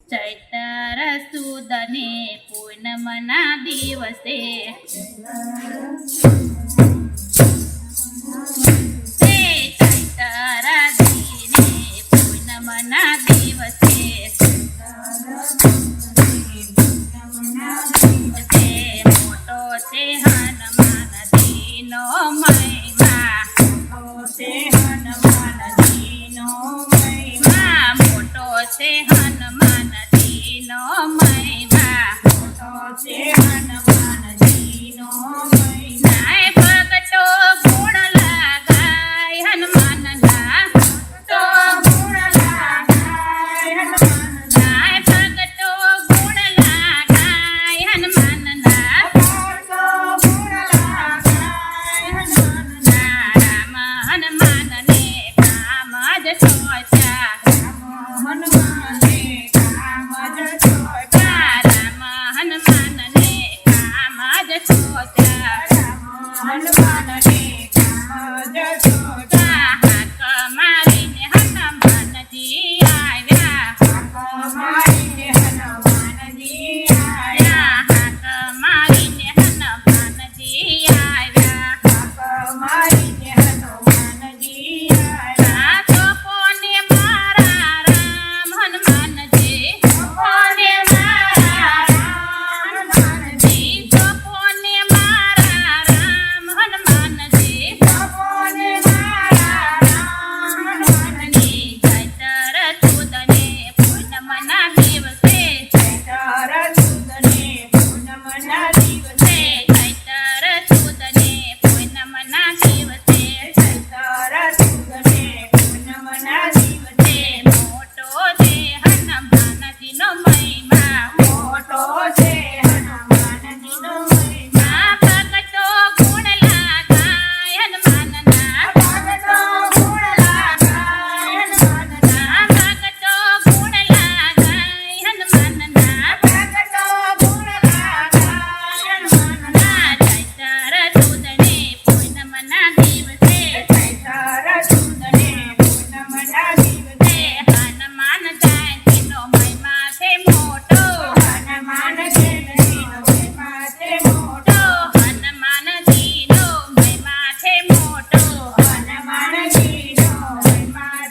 ચૈતર સુદને પૂનમના દિવસે ચૈતર દીને પૂનમના દિવસે મોટો છે હનુમાનજીનો મહિમા મોટો છે હનુમાનજીનો મહિમા નાય ભગતો ગુણ લાગાય હનુમાનના નાય ભગતો ગુણ લાગાય હનુમાનના રામ હનુમાનને કામ જ સોચ્યા રામ હનુમાનને કામ જ સોચ્યા હાક મારીને હનુમાનજી આવ્યા હાક મારીને હનુમાનજી આવ્યા તો કોને મારા રામ હનુમાનજી તો કોને મારા રામ હનુમાનજી ચૈતર સુદને પૂનમના દિવસે ચૈતર સુદને પૂનમના દિવસે મોટો છે હનુમાનજીનો મહિમા ભગતો ગુણ લાગાય હનુમાનના ભગતો ગુણ લાગાય હનુમાનના ચૈતર સુદને પૂનમના દિવસે હનુમાન જયંતીનો મહિમા છે મોટો હનુમાનજીનો મહિમા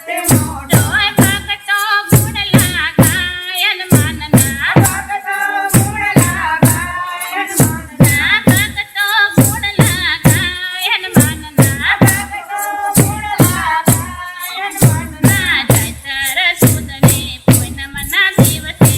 છે મોટો ભગતો ગુણ લાગાય હનુમાનના ભગતો ગુણ લાગાય હનુમાનના ચૈતર સુદને પૂનમના દિવસે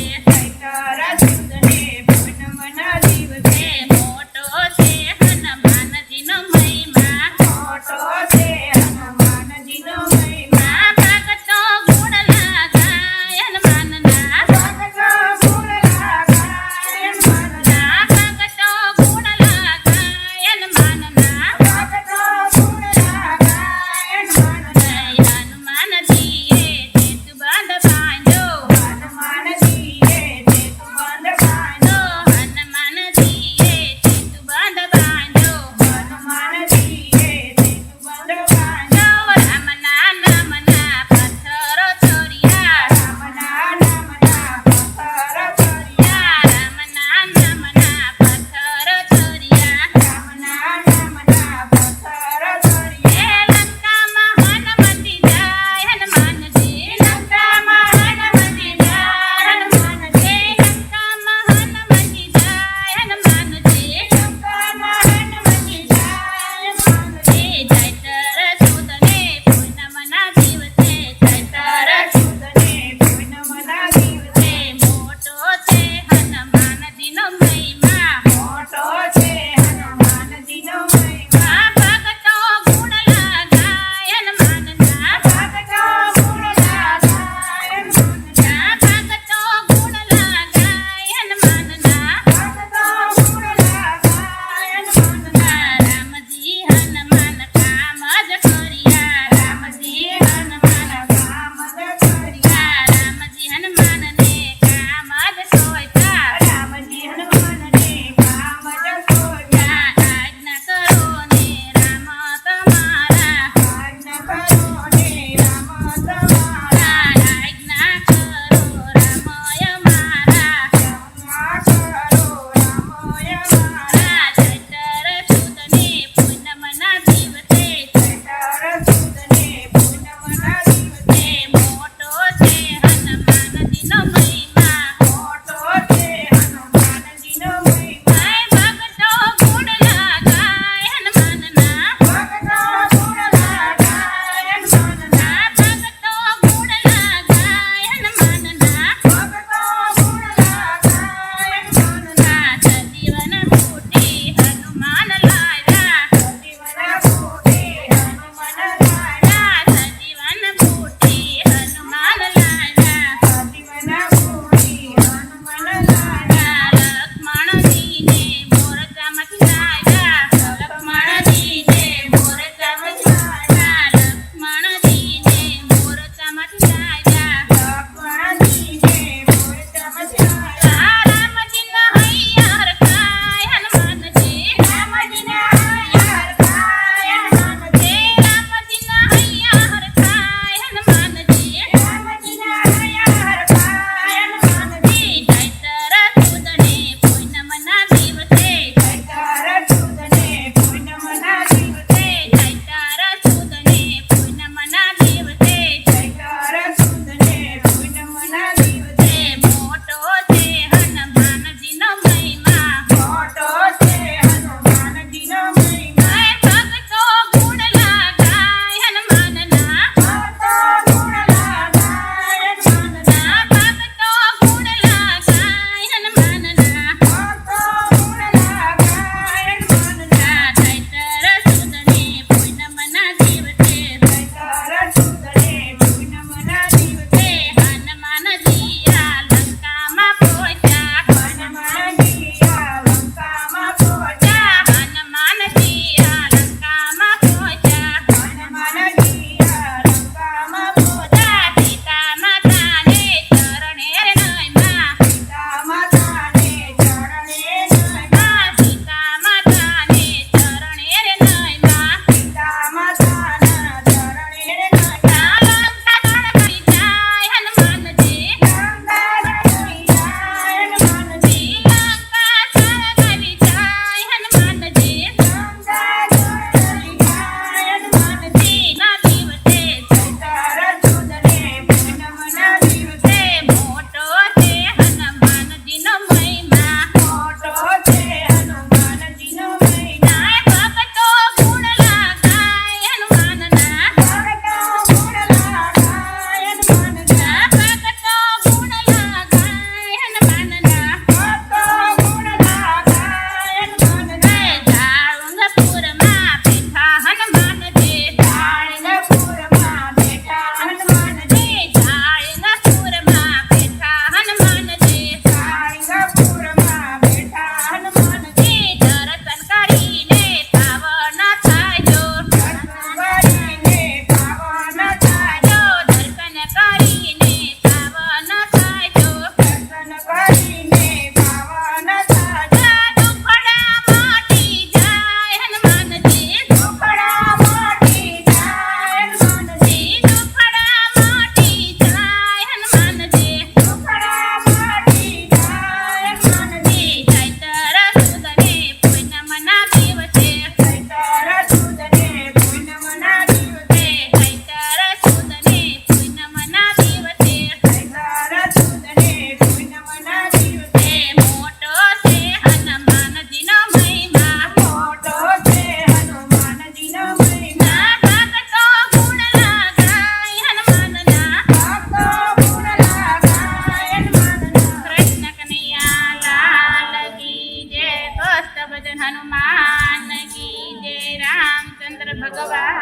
હનુમાન કી જય રામચંદ્ર ભગવાન